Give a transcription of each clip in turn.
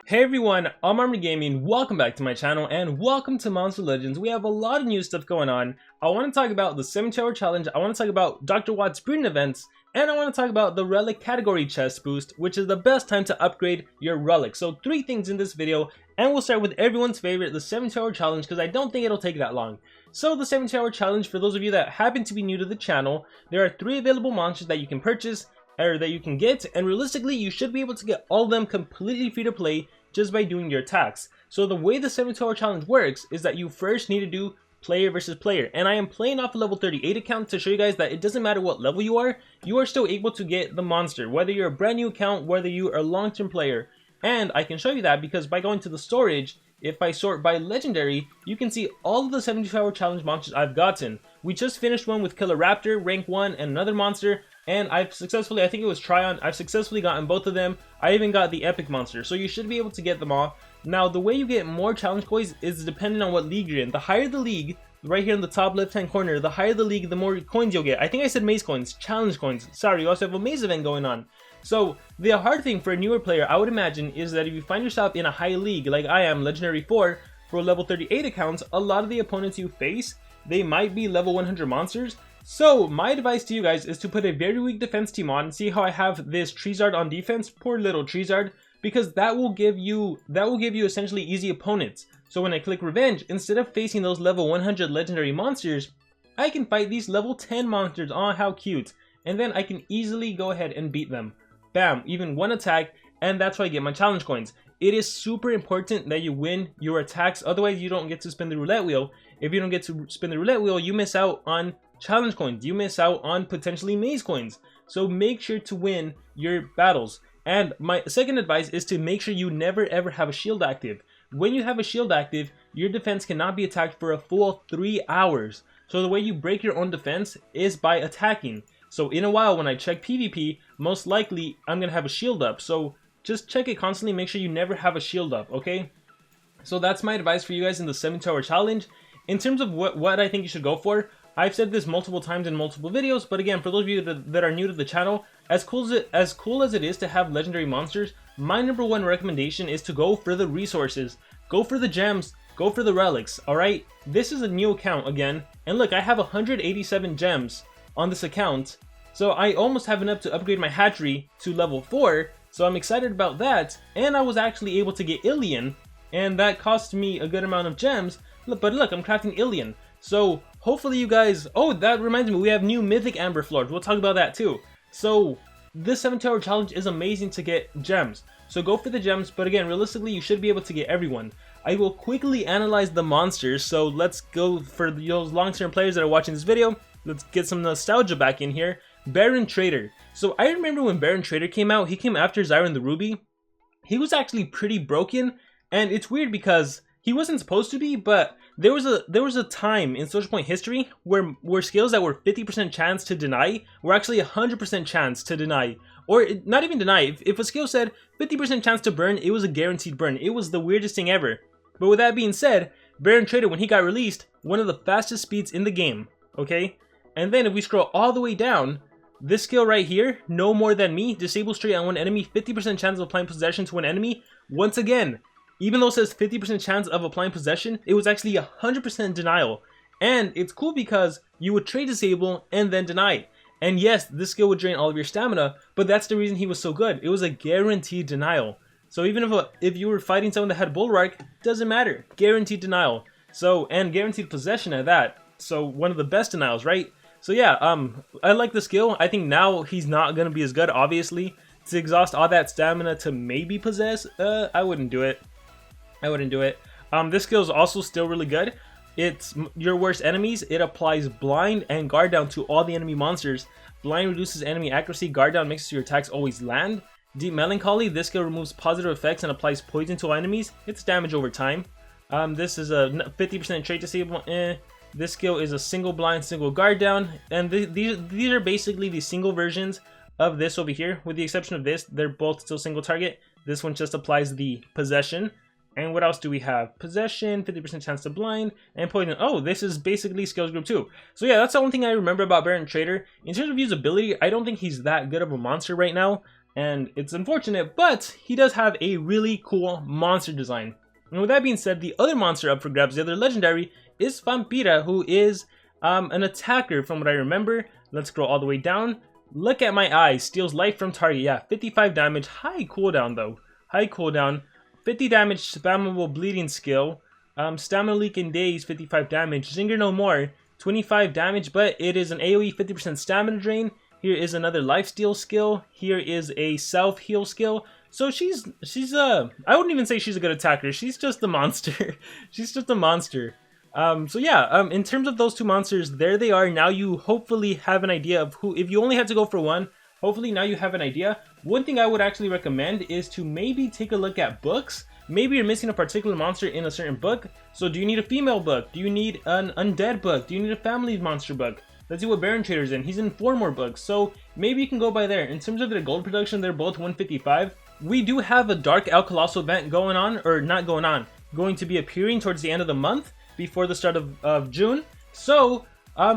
Hey everyone, I'm Armored Gaming, welcome back to my channel, and welcome to Monster Legends. We have a lot of new stuff going on. I want to talk about the 7-hour challenge, I want to talk about Dr. Wattz breeding events, and I want to talk about the Relic category chest boost, which is the best time to upgrade your Relic. So 3 things in this video, and we'll start with everyone's favorite, the 7-hour challenge, because I don't think it'll take that long. So the 7-hour challenge, for those of you that happen to be new to the channel, there are 3 available monsters that you can purchase, or that you can get, and realistically you should be able to get all of them completely free to play just by doing your attacks. So the way the 7-hour challenge works is that you first need to do player versus player, and I am playing off a level 38 account to show you guys that it doesn't matter what level you are still able to get the monster, whether you're a brand new account, whether you are a long-term player. And I can show you that because by going to the storage, if I sort by legendary, you can see all of the 72-hour challenge monsters I've gotten. We just finished one with Killer Raptor, rank 1, and another monster, and I've successfully, I think it was Tryon, I've successfully gotten both of them. I even got the epic monster, so you should be able to get them all. Now, the way you get more challenge coins is dependent on what league you're in. The higher the league, right here in the top left hand corner, the higher the league, the more coins you'll get. I think I said maze coins, challenge coins. Sorry, you also have a maze event going on. So the hard thing for a newer player, I would imagine, is that if you find yourself in a high league like I am, legendary 4, for level 38 accounts, a lot of the opponents you face, they might be level 100 monsters. So my advice to you guys is to put a very weak defense team on. See how I have this Treezard on defense, poor little Treezard, because that will give you essentially easy opponents. So when I click revenge, instead of facing those level 100 legendary monsters, I can fight these level 10 monsters. Oh, how cute. And then I can easily go ahead and beat them. Bam, even one attack, and that's why I get my challenge coins. It is super important that you win your attacks, otherwise you don't get to spin the roulette wheel. If you don't get to spin the roulette wheel, you miss out on challenge coins, you miss out on potentially maze coins. So make sure to win your battles. And my second advice is to make sure you never ever have a shield active. When you have a shield active, your defense cannot be attacked for a full 3 hours. So the way you break your own defense is by attacking. So in a while when I check PvP, most likely I'm gonna have a shield up. So just check it constantly, make sure you never have a shield up, okay? So that's my advice for you guys in the 7-hour challenge. In terms of what I think you should go for, I've said this multiple times in multiple videos, but again, for those of you that are new to the channel, as cool as it is to have legendary monsters, my #1 recommendation is to go for the resources. Go for the gems, go for the relics, alright? This is a new account again, and look, I have 187 gems on this account, so I almost have enough to upgrade my hatchery to level 4, so I'm excited about that, and I was actually able to get Ilian, and that cost me a good amount of gems, but look, I'm crafting Ilian. So hopefully you guys, oh, that reminds me, we have new Mythic Amber Floors, we'll talk about that too. So this 7-hour challenge is amazing to get gems, so go for the gems, but again, realistically you should be able to get everyone. I will quickly analyze the monsters, so let's go for those long-term players that are watching this video. Let's get some nostalgia back in here. Baron Trader. So I remember when Baron Trader came out, he came after Xero and the Ruby. He was actually pretty broken, and it's weird because he wasn't supposed to be, but there was a time in SocialPoint history where skills that were 50% chance to deny were actually 100% chance to deny. Or not even deny. If a skill said 50% chance to burn, it was a guaranteed burn. It was the weirdest thing ever. But with that being said, Baron Trader, when he got released, one of the fastest speeds in the game, okay? And then if we scroll all the way down, this skill right here, no more than me, disable straight on one enemy, 50% chance of applying possession to an enemy. Once again, even though it says 50% chance of applying possession, it was actually 100% denial. And it's cool because you would trade disable and then deny. And yes, this skill would drain all of your stamina, but that's the reason he was so good. It was a guaranteed denial. So even if you were fighting someone that had Bulwark, doesn't matter. Guaranteed denial. So, and guaranteed possession at that. So one of the best denials, right? So yeah, I like the skill. I think now he's not going to be as good, obviously. To exhaust all that stamina to maybe possess, I wouldn't do it. I wouldn't do it. This skill is also still really good. It's your worst enemies. It applies blind and guard down to all the enemy monsters. Blind reduces enemy accuracy. Guard down makes your attacks always land. Deep Melancholy. This skill removes positive effects and applies poison to all enemies. It's damage over time. This is a 50% trait disable. This skill is a single blind, single guard down, and these are basically the single versions of this over here. With the exception of this, they're both still single target. This one just applies the possession. And what else do we have? Possession, 50% chance to blind, and poison. Oh, this is basically skills group 2. So yeah, that's the only thing I remember about Baron Trader. In terms of usability, I don't think he's that good of a monster right now. and it's unfortunate, but he does have a really cool monster design. And with that being said, the other monster up for grabs, the other legendary, is Vampira, who is an attacker from what I remember. Let's scroll all the way down. Look at my eyes. Steals life from target. Yeah, 55 damage. High cooldown though. High cooldown. 50 damage spammable bleeding skill. Stamina leak in days, 55 damage. Zinger no more, 25 damage, but it is an AoE 50% stamina drain. Here is another lifesteal skill. Here is a self heal skill. So she's I wouldn't even say she's a good attacker. She's just a monster. She's just a monster. So yeah, in terms of those two monsters, there they are. Now you hopefully have an idea of who, if you only had to go for one, hopefully now you have an idea. One thing I would actually recommend is to maybe take a look at books. Maybe you're missing a particular monster in a certain book. So do you need a female book? Do you need an undead book? Do you need a family monster book? Let's see what Baron Trader's in. He's in 4 more books. So maybe you can go by there. In terms of the gold production, they're both 155. We do have a Dark El Colossal event going on, or not going on, going to be appearing towards the end of the month before the start of June. So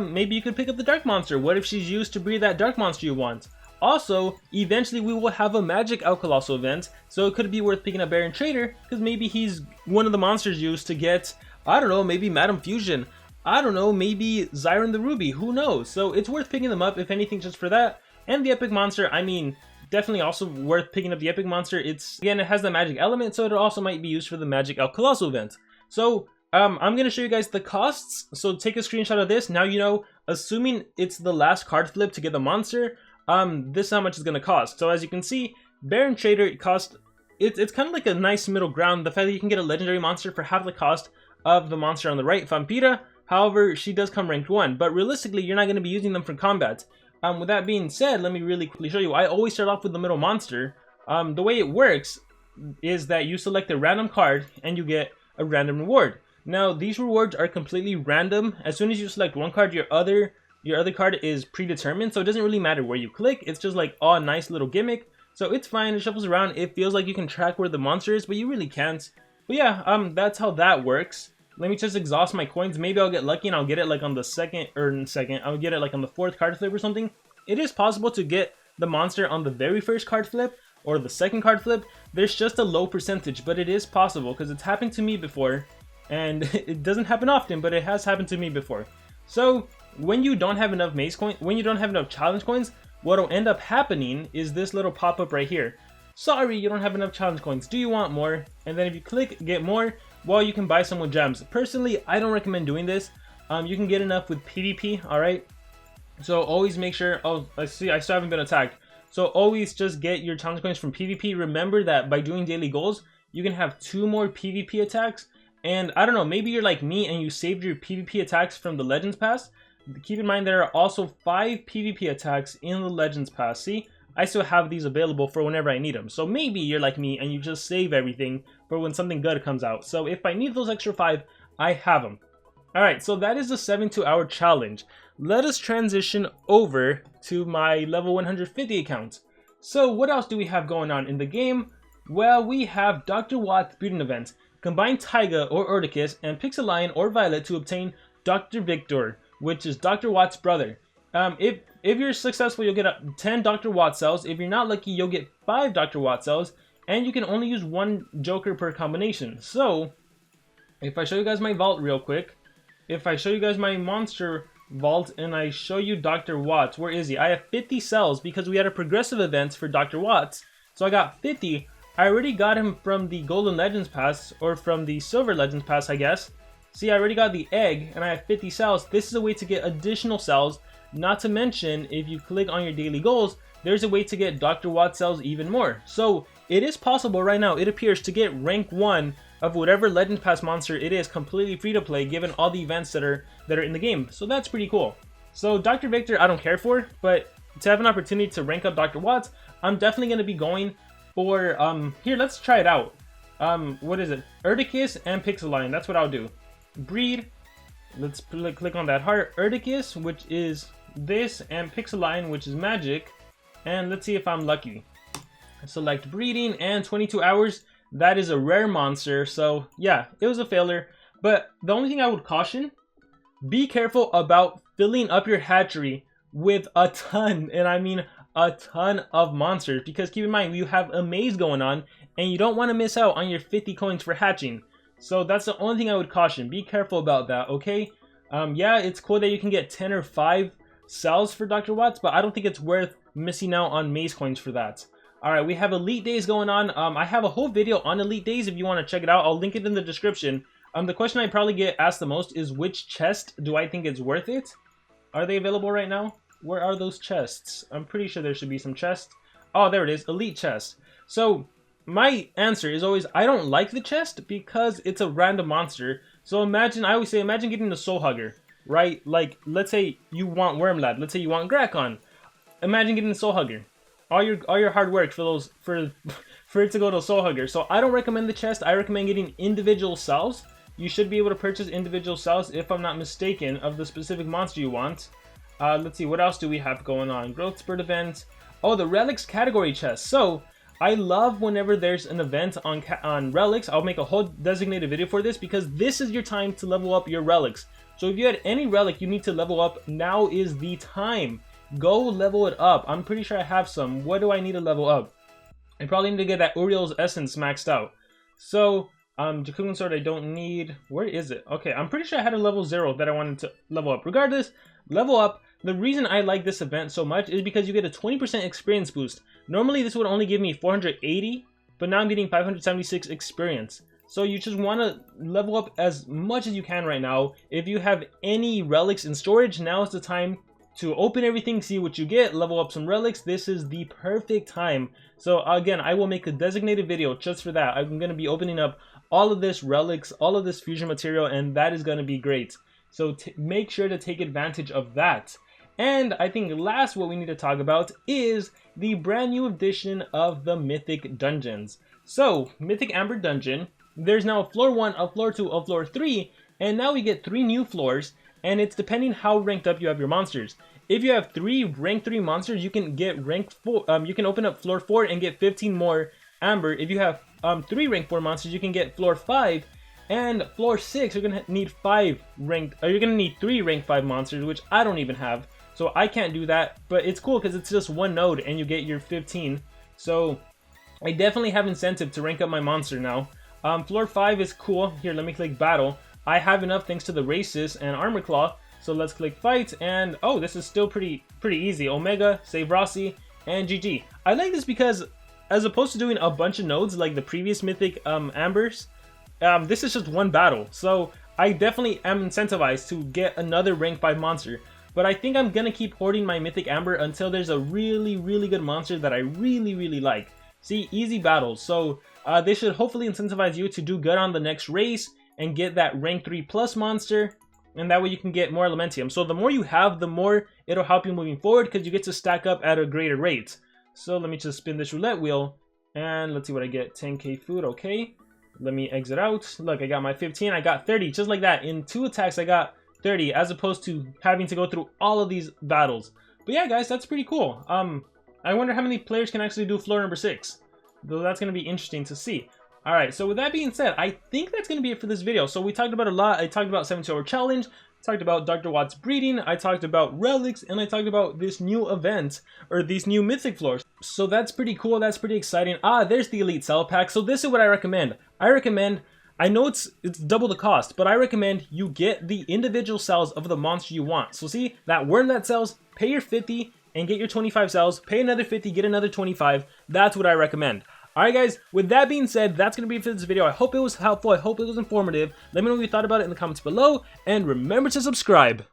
maybe you could pick up the Dark Monster. What if she's used to breed that Dark Monster you want? Also, eventually we will have a Magic El Colossal event, so it could be worth picking up Baron Trader, because maybe he's one of the monsters used to get, I don't know, maybe Madam Fusion. I don't know, maybe Zyron the Ruby, who knows? So it's worth picking them up, if anything, just for that. And the Epic Monster, I mean, definitely also worth picking up the Epic Monster. It's, again, it has the magic element, so it also might be used for the Magic El Colossal event. So, I'm going to show you guys the costs, so take a screenshot of this. Now you know, assuming it's the last card flip to get the monster, this is how much it's going to cost. So as you can see, Baron Trader cost, it's kind of like a nice middle ground. The fact that you can get a legendary monster for half the cost of the monster on the right, Vampira. However, she does come ranked 1, but realistically, you're not going to be using them for combat. With that being said, let me really quickly show you. I always start off with the middle monster. The way it works is that you select a random card and you get a random reward. Now, these rewards are completely random. As soon as you select one card, your other card is predetermined, so it doesn't really matter where you click. It's just like, oh, nice little gimmick. So it's fine, it shuffles around. It feels like you can track where the monster is, but you really can't. But yeah, that's how that works. Let me just exhaust my coins. Maybe I'll get lucky and I'll get it like on the I'll get it like on the 4th card flip or something. It is possible to get the monster on the very first card flip or the 2nd card flip. There's just a low percentage, but it is possible because it's happened to me before. And it doesn't happen often, but it has happened to me before. So when you don't have enough maze coins, when you don't have enough challenge coins, what will end up happening is this little pop-up right here. Sorry, you don't have enough challenge coins. Do you want more? And then if you click get more, well, you can buy some with gems. Personally, I don't recommend doing this. You can get enough with PvP, alright? So always make sure, oh, I see, I still haven't been attacked. So always just get your challenge coins from PvP. Remember that by doing daily goals, you can have 2 more PvP attacks. And I don't know, maybe you're like me and you saved your PvP attacks from the Legends Pass. Keep in mind there are also 5 PvP attacks in the Legends Pass. See, I still have these available for whenever I need them. So maybe you're like me and you just save everything for when something good comes out. So if I need those extra 5, I have them. Alright, so that is the 72-hour challenge. Let us transition over to my level 150 account. So what else do we have going on in the game? Well, we have Dr. Watt's breeding event. Combine Taiga or Erdicus and Pixeline or Violet to obtain Dr. Victor, which is Dr. Watt's brother. If you're successful, you'll get 10 Dr. Watt cells. If you're not lucky, you'll get 5 Dr. Watt cells, and you can only use 1 Joker per combination. So, if I show you guys my vault real quick, if I show you guys my monster vault and I show you Dr. Watts, where is he? I have 50 cells because we had a progressive event for Dr. Watts, so I got 50. I already got him from the Golden Legends Pass, or from the Silver Legends Pass, I guess. See, I already got the egg, and I have 50 cells. This is a way to get additional cells. Not to mention, if you click on your daily goals, there's a way to get Dr. Watt cells even more. So, it is possible right now, it appears, to get rank 1 of whatever Legends Pass monster it is completely free to play, given all the events that are in the game. So that's pretty cool. So, Dr. Victor, I don't care for, but to have an opportunity to rank up Dr. Watts, I'm definitely going to be going for, here, let's try it out. What is it? Erdicus and Pixeline, that's what I'll do. Breed, let's click on that heart. Erdicus, which is this, and Pixeline, which is magic, and let's see if I'm lucky. Select breeding, and 22 hours, that is a rare monster, so yeah, it was a failure. But the only thing I would caution, be careful about filling up your hatchery with a ton, and I mean a ton of monsters, because keep in mind, you have a maze going on, and you don't want to miss out on your 50 coins for hatching. So that's the only thing I would caution. Be careful about that, okay? Yeah, it's cool that you can get 10 or 5 cells for Dr. Wattz, but I don't think it's worth missing out on maze coins for that. Alright, we have Elite Days going on. I have a whole video on Elite Days if you want to check it out. I'll link it in the description. The question I probably get asked the most is, which chest do I think it's worth it? Are they available right now? Where are those chests? I'm pretty sure there should be some chests. Oh, there it is. Elite chest. So, my answer is always, I don't like the chest because it's a random monster. So imagine, I always say, imagine getting the Soul Hugger, right? Like, let's say you want Wormlad. Let's say you want Grakon. Imagine getting the Soul Hugger. All your hard work for it to go to Soul Hugger. So I don't recommend the chest. I recommend getting individual cells. You should be able to purchase individual cells, if I'm not mistaken, of the specific monster you want. Let's see, what else do we have going on? Growth Spurt event. Oh, the Relics category chest. So I love whenever there's an event on Relics. I'll make a whole designated video for this, because this is your time to level up your Relics. So if you had any Relic you need to level up, now is the time. Go level it up. I'm pretty sure I have some. What do I need to level up? I probably need to get that Uriel's Essence maxed out. So, Jakun Sword I don't need. Where is it? Okay, I'm pretty sure I had a level 0 that I wanted to level up. Regardless, level up. The reason I like this event so much is because you get a 20% experience boost. Normally this would only give me 480, but now I'm getting 576 experience. So you just want to level up as much as you can right now. If you have any relics in storage, now is the time to open everything, see what you get, level up some relics. This is the perfect time. So again, I will make a designated video just for that. I'm going to be opening up all of this relics, all of this fusion material, and that is going to be great. So make sure to take advantage of that. And I think last, what we need to talk about is the brand new edition of the Mythic dungeons. So Mythic Amber Dungeon, there's now a floor 1, a floor 2, a floor 3, and now we get 3 new floors. And it's depending how ranked up you have your monsters. If you have 3 rank 3 monsters, you can get rank 4. You can open up floor 4 and get 15 more amber. If you have 3 rank 4 monsters, you can get floor 5 and floor 6. You're gonna need 3 rank 5 monsters, which I don't even have, so I can't do that. But it's cool because it's just one node and you get your 15. So I definitely have incentive to rank up my monster now. Floor 5 is cool. Here, let me click battle. I have enough thanks to the races and armor claw, so let's click fight, and oh, this is still pretty easy. Omega, save Rossi, and GG. I like this because as opposed to doing a bunch of nodes like the previous Mythic Ambers, this is just one battle. So I definitely am incentivized to get another rank 5 monster, but I think I'm gonna keep hoarding my Mythic Amber until there's a really good monster that I really like. See, easy battles. So they should hopefully incentivize you to do good on the next race and get that rank 3 plus monster, and that way you can get more Elementium. So the more you have, the more it'll help you moving forward, because you get to stack up at a greater rate. So let me just spin this roulette wheel, and let's see what I get. 10k food, okay. Let me exit out. Look, I got my 15, I got 30, just like that. In 2 attacks, I got 30, as opposed to having to go through all of these battles. But yeah, guys, that's pretty cool. I wonder how many players can actually do floor number 6. Though that's going to be interesting to see. Alright, so with that being said, I think that's going to be it for this video. So we talked about a lot. I talked about 72-hour challenge, talked about Dr. Wattz breeding, I talked about relics, and I talked about this new event, or these new mythic floors. So that's pretty cool, that's pretty exciting. There's the elite cell pack. So this is what I recommend. I know it's double the cost, but I recommend you get the individual cells of the monster you want. So see, that worm that sells, pay your 50 and get your 25 cells, pay another 50, get another 25. That's what I recommend. Alright guys, with that being said, that's going to be it for this video. I hope it was helpful, I hope it was informative. Let me know what you thought about it in the comments below, and remember to subscribe.